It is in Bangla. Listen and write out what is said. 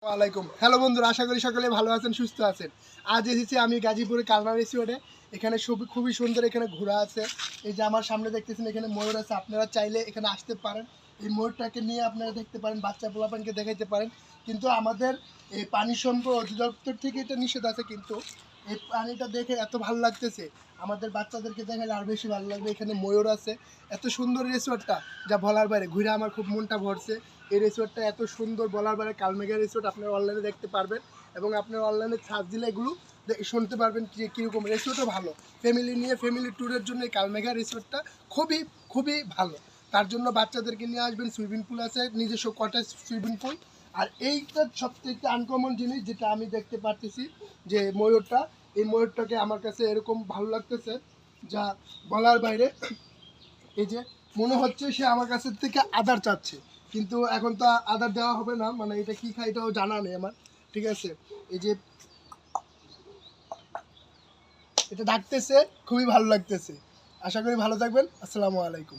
ওয়ালাইকুম হ্যালো বন্ধুরা, আশা করি সকলে ভালো আছেন, সুস্থ আছেন। আজ এসেছি আমি গাজীপুরে কালনা রিসোর্টে। এখানে খুবই সুন্দর এখানে ঘোরা আছে। এই যে আমার সামনে দেখতেছেন এখানে ময়ূর আছে, আপনারা চাইলে এখানে আসতে পারেন। এই ময়ূরটাকে নিয়ে আপনারা দেখতে পারেন, বাচ্চা পোলাপানকে দেখাইতে পারেন। কিন্তু আমাদের এই পানি সম্পদ অধিদপ্তর থেকে এটা নিষেধ আছে, কিন্তু এই পানিটা দেখে এত ভালো লাগতেছে, আমাদের বাচ্চাদেরকে দেখালে আর বেশি ভালো লাগবে। এখানে ময়ূর আছে, এত সুন্দর রিসোর্টটা যা বলার বাইরে। ঘুরে আমার খুব মনটা ভরছে। এই রিসোর্টটা এত সুন্দর বলার বাইরে। কালমেঘা রিসোর্ট আপনারা অনলাইনে দেখতে পারবেন, এবং আপনারা অনলাইনে সার্চ দিলে এগুলো শুনতে পারবেন কীরকম। রিসোর্টও ভালো, ফ্যামিলি নিয়ে ফ্যামিলি ট্যুরের জন্য এই কালমেঘা রিসোর্টটা খুবই ভালো। তার জন্য বাচ্চাদেরকে নিয়ে আসবেন। সুইমিং পুল আছে, নিজস্ব কটেজ সুইমিং পুল। আর এইটা সবথেকে আনকমন জিনিস যেটা আমি দেখতে পারতেছি, যে ময়ূরটা, এই ময়ূরটাকে আমার কাছে এরকম ভালো লাগতেছে যা বলার বাইরে। এই যে মনে হচ্ছে সে আমার কাছ থেকে আদার চাচ্ছে, কিন্তু এখন তো আদার দেওয়া হবে না, মানে এটা কী খায় এটাও জানা নেই আমার। ঠিক আছে, এই যে এটা ডাকতেছে, খুবই ভালো লাগতেছে। আশা করি ভালো থাকবেন। আসসালামু আলাইকুম।